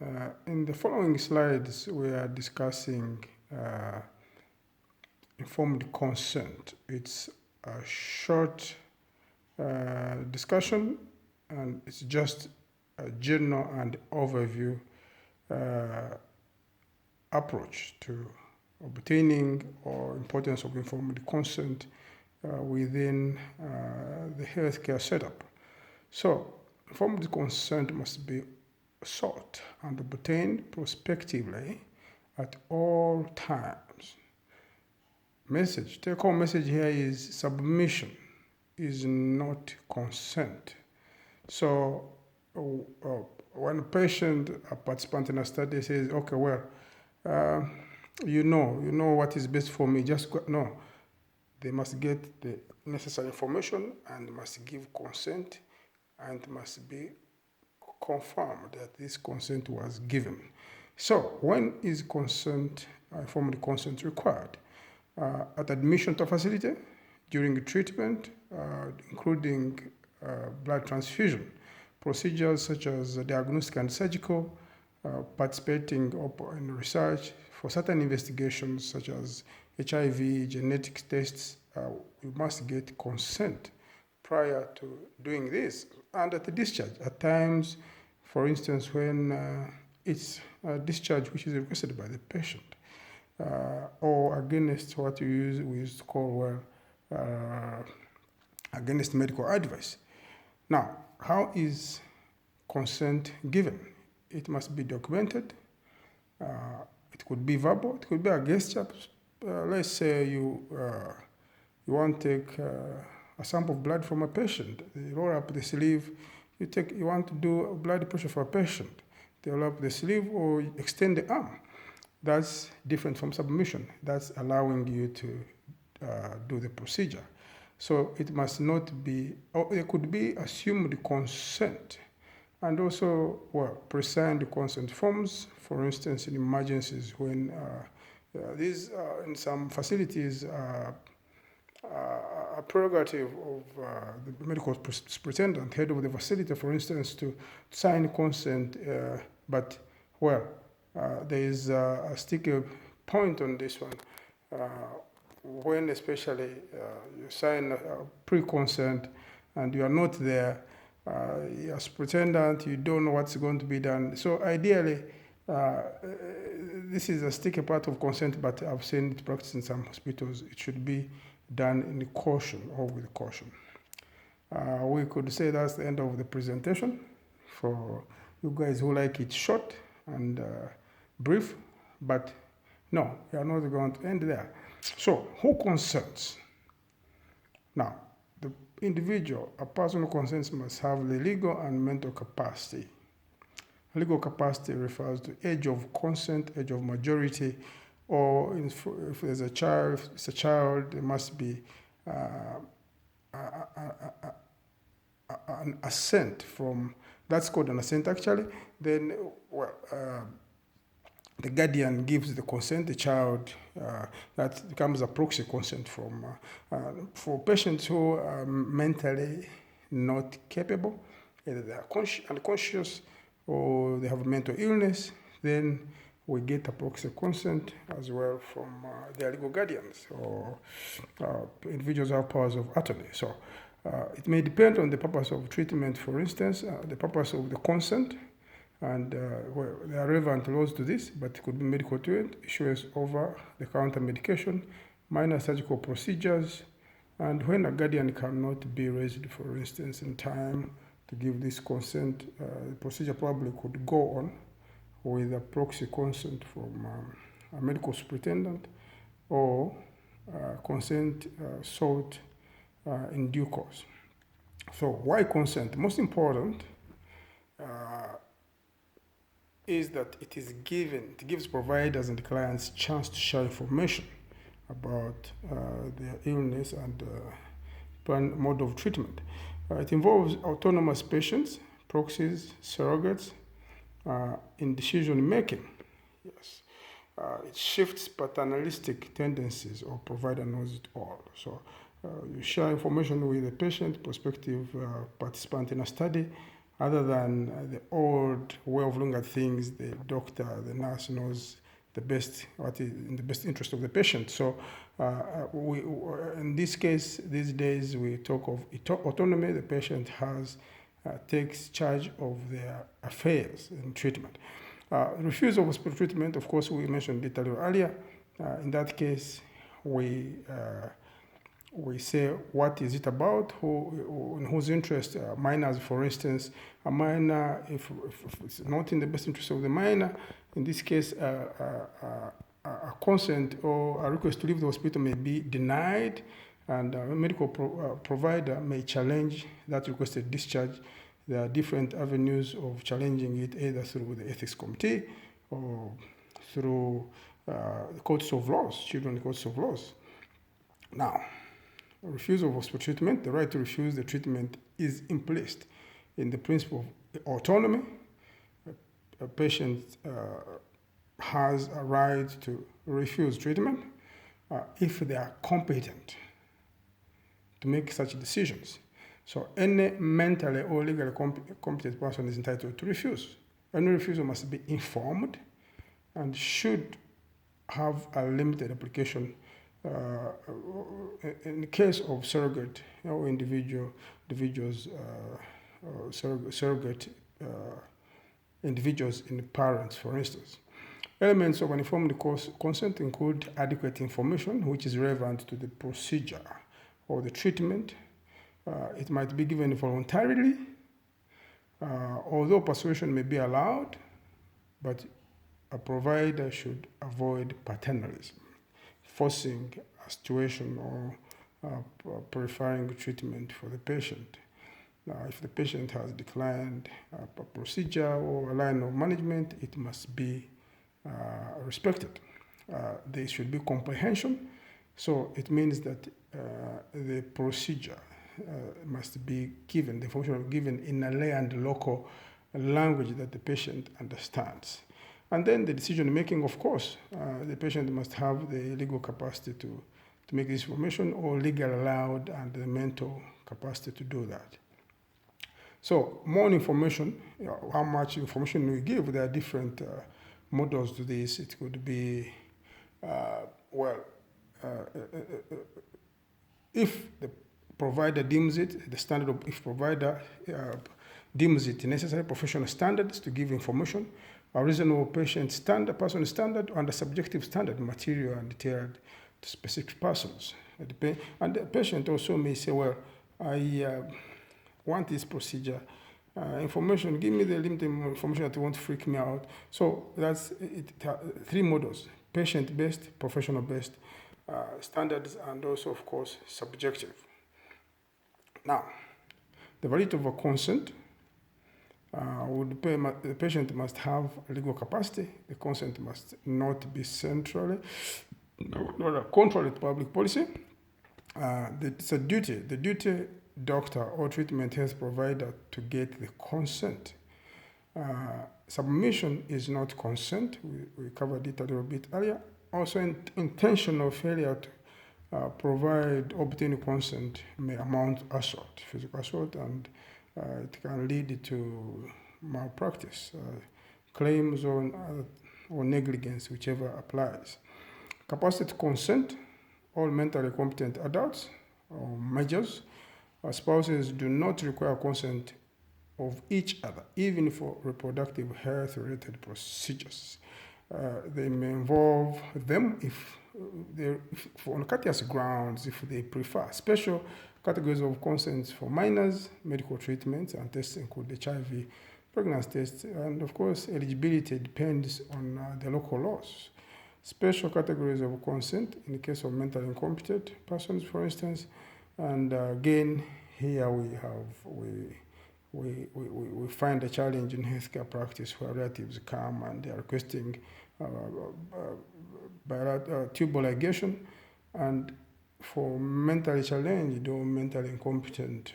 In the following slides, we are discussing informed consent. It's a short discussion, and it's just a general and overview approach to obtaining or importance of informed consent within the healthcare setup. So, informed consent must be sought and obtained prospectively at all times. Take-home message here is submission is not consent. So, when a patient, a participant in a study says, okay, well, you know what is best for me, just go, no. They must get the necessary information and must give consent and must be confirmed that this consent was given. So, when is consent, informed consent required? At admission to a facility, during treatment, including blood transfusion, procedures such as diagnostic and surgical, participating in research for certain investigations such as HIV, genetic tests, you must get consent prior to doing this. And at the discharge, at times, for instance, when it's a discharge which is requested by the patient, or against what we used to call against medical advice. Now, how is consent given? It must be documented. It could be verbal. It could be a gesture. Let's say you want to take a sample of blood from a patient. You roll up the sleeve. You want to do blood pressure for a patient. They roll up the sleeve or extend the arm. That's different from submission. That's allowing you to do the procedure. So it must not be, or it could be assumed consent. And also, pre-signed consent forms, for instance, in emergencies when these in some facilities a prerogative of the medical superintendent, head of the facility, for instance, to sign consent, but there is a sticky point on this one. When especially you sign a pre-consent and you are not there, as superintendent, you don't know what's going to be done. So ideally, this is a sticky part of consent, but I've seen it practiced in some hospitals. It should be done in caution or with caution. We could say that's the end of the presentation. For you guys who like it short and brief, but no, we are not going to end there. So, who consents? Now, the individual, a person who consents must have the legal and mental capacity. Legal capacity refers to age of consent, age of majority, or if there's a child, if it's a child, there must be an assent from, that's called an assent actually, then the guardian gives the consent, the child, that becomes a proxy consent from, for patients who are mentally not capable, either they are unconscious or they have mental illness, then we get a proxy consent as well from their legal guardians or individuals who have powers of attorney. So it may depend on the purpose of treatment, for instance, the purpose of the consent, and there are relevant laws to this, but it could be medical treatment, issuance over-the-counter medication, minor surgical procedures, and when a guardian cannot be raised, for instance, in time to give this consent, the procedure probably could go on with a proxy consent from a medical superintendent or consent sought in due course. So why consent? Most important is that it is given, it gives providers and clients chance to share information about their illness and plan mode of treatment. It involves autonomous patients, proxies, surrogates in decision making. Yes, it shifts paternalistic tendencies, or provider knows it all. So you share information with the patient, prospective participant in a study, other than the old way of looking at things. The doctor, the nurse knows the best, what is in the best interest of the patient. So in this case, these days, we talk of autonomy. The patient takes charge of their affairs in treatment. Refusal of hospital treatment, of course, we mentioned it a little earlier. In that case, we say, what is it about, in whose interest, minors, for instance. A minor, if it's not in the best interest of the minor, in this case, a consent or a request to leave the hospital may be denied, and a medical provider may challenge that requested discharge. There are different avenues of challenging it, either through the ethics committee or through the courts of laws, children courts of laws. Now, refusal of hospital treatment, the right to refuse the treatment is implicit in the principle of autonomy. A patient has a right to refuse treatment if they are competent to make such decisions. So any mentally or legally competent person is entitled to refuse. Any refusal must be informed and should have a limited application. In the case of surrogate or individuals, surrogate individuals in parents, for instance. Elements of an informed consent include adequate information which is relevant to the procedure or the treatment. It might be given voluntarily, although persuasion may be allowed, but a provider should avoid paternalism, forcing a situation or preferring treatment for the patient. If the patient has declined a procedure or a line of management, it must be respected. There should be comprehension, so it means that the procedure must be given, the information given in a lay and local language that the patient understands. And then the decision making, of course, the patient must have the legal capacity to make this information, or legal allowed and the mental capacity to do that. So more information, how much information we give, there are different models to this. It could be, if the provider deems it, the standard of, if provider deems it necessary, professional standards to give information, a reasonable patient standard, person standard, and a subjective standard, material and detailed to specific persons. And the patient also may say, well, I want this procedure information, give me the limited information that won't freak me out. So that's it, three models: patient-based, professional-based, standards, and also, of course, subjective. Now, the validity of a consent the patient must have legal capacity. The consent must not be centrally controlled public policy. It's a duty. The duty doctor or treatment health provider to get the consent. Submission is not consent. We covered it a little bit earlier. Also, intentional failure to obtain consent may amount to assault, physical assault, and it can lead to malpractice, claims or negligence, whichever applies. Capacity to consent, all mentally competent adults or majors, spouses do not require consent of each other, even for reproductive health-related procedures. They may involve them if on courteous grounds, if they prefer. Special categories of consents for minors, medical treatments and tests include HIV, pregnancy tests, and of course, eligibility depends on the local laws. Special categories of consent in the case of mentally incompetent persons, for instance, and again, here we find a challenge in healthcare practice where relatives come and they are requesting tubal ligation, and for mentally challenged or mentally incompetent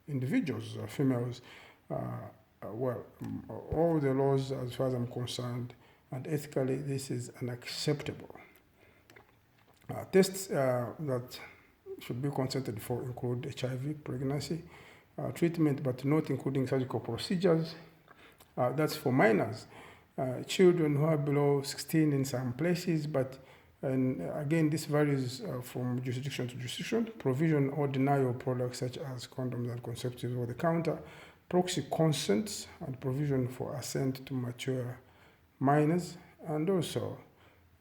individuals, females, all the laws, as far as I'm concerned, and ethically, this is unacceptable. Tests that should be consented for include HIV, pregnancy, treatment, but not including surgical procedures. That's for minors. Children who are below 16 in some places, but and again, this varies from jurisdiction to jurisdiction. Provision or denial of products such as condoms and contraceptives over the counter, proxy consents, and provision for assent to mature minors. And also,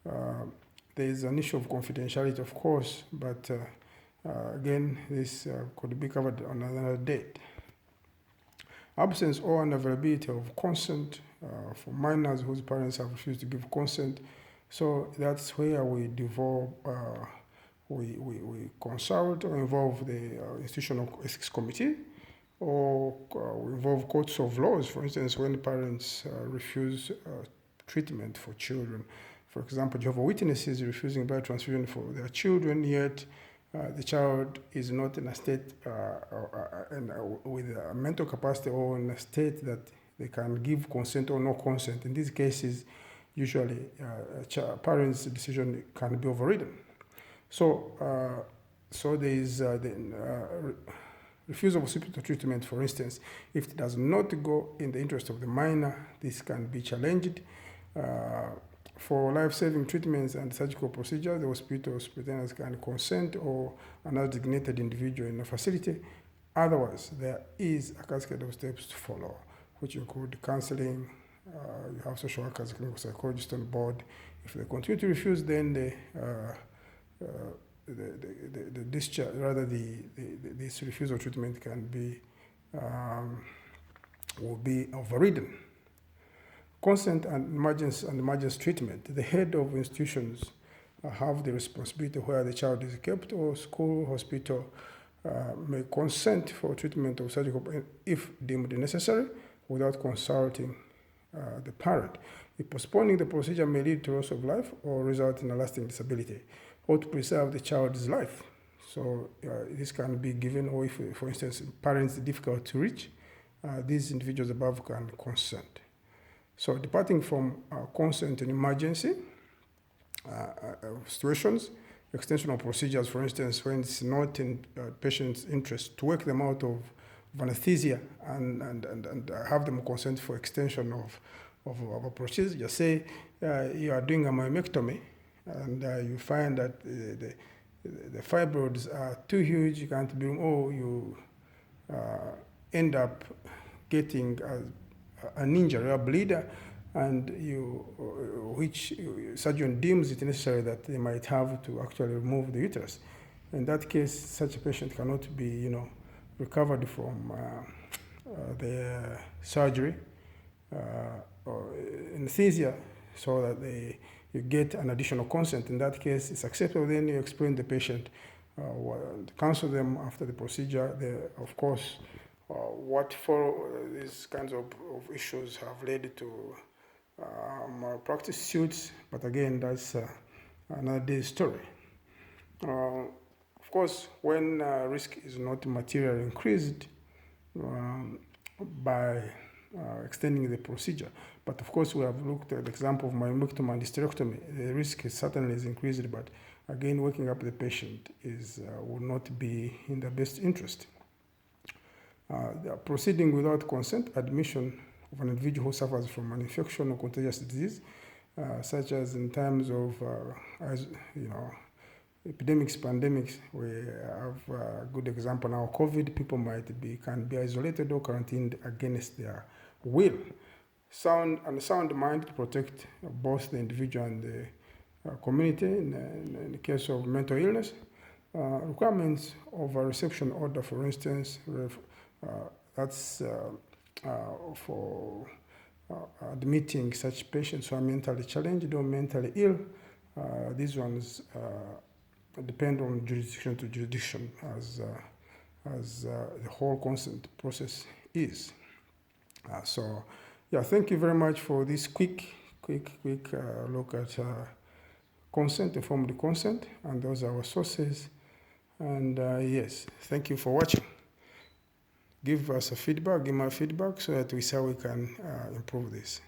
there is an issue of confidentiality, of course, but again, this could be covered on another date. Absence or unavailability of consent for minors whose parents have refused to give consent. So that's where we devolve, we consult or involve the institutional ethics committee, or we involve courts of laws, for instance, when parents refuse treatment for children. For example, Jehovah's Witnesses refusing blood transfusion for their children, yet the child is not in a state with a mental capacity or in a state that they can give consent or no consent. In these cases, usually parents' decision can be overridden. So there is the refusal of hospital treatment, for instance. If it does not go in the interest of the minor, this can be challenged. For life-saving treatments and surgical procedures, the hospital superintendents can consent or another designated individual in the facility. Otherwise, there is a cascade of steps to follow, which include counseling. You have social workers, clinical psychologists on board. If they continue to refuse, then the discharge, rather this refusal of treatment can be will be overridden. Consent and emergency treatment. The head of institutions have the responsibility where the child is kept, or school, hospital may consent for treatment of surgical if deemed necessary without consulting the parent. If postponing the procedure may lead to loss of life or result in a lasting disability, or to preserve the child's life. So this can be given, or if, for instance, parents are difficult to reach, these individuals above can consent. So departing from consent in emergency situations, extension of procedures, for instance, when it's not in patient's interest to wake them out of anesthesia and have them consent for extension of a procedure. Just say you are doing a myomectomy and you find that the fibroids are too huge, you can't do, or you end up getting an injury, a bleeder, and which surgeon deems it necessary that they might have to actually remove the uterus. In that case, such a patient cannot be, recovered from the surgery or anesthesia, so that you get an additional consent. In that case, it's acceptable. Then you explain the patient, counsel them after the procedure. Of course, what for these kinds of issues have led to malpractice suits, but again, that's another day's story. Of course, when risk is not materially increased by extending the procedure, but of course we have looked at the example of myomectomy and hysterectomy. The risk certainly is increased, but again, waking up the patient will not be in the best interest. Proceeding without consent, admission of an individual who suffers from an infection or contagious disease, such as in times of epidemics, pandemics. We have a good example now. COVID, people can be isolated or quarantined against their will. Sound mind to protect both the individual and the community in the case of mental illness. Requirements of a reception order, for instance, that's for admitting such patients who are mentally challenged or mentally ill. These ones depend on jurisdiction to jurisdiction, as the whole consent process is. Thank you very much for this quick look at consent, informed consent, and those are our sources. And yes, thank you for watching. Give us a feedback, give my feedback, so that we see how we can improve this.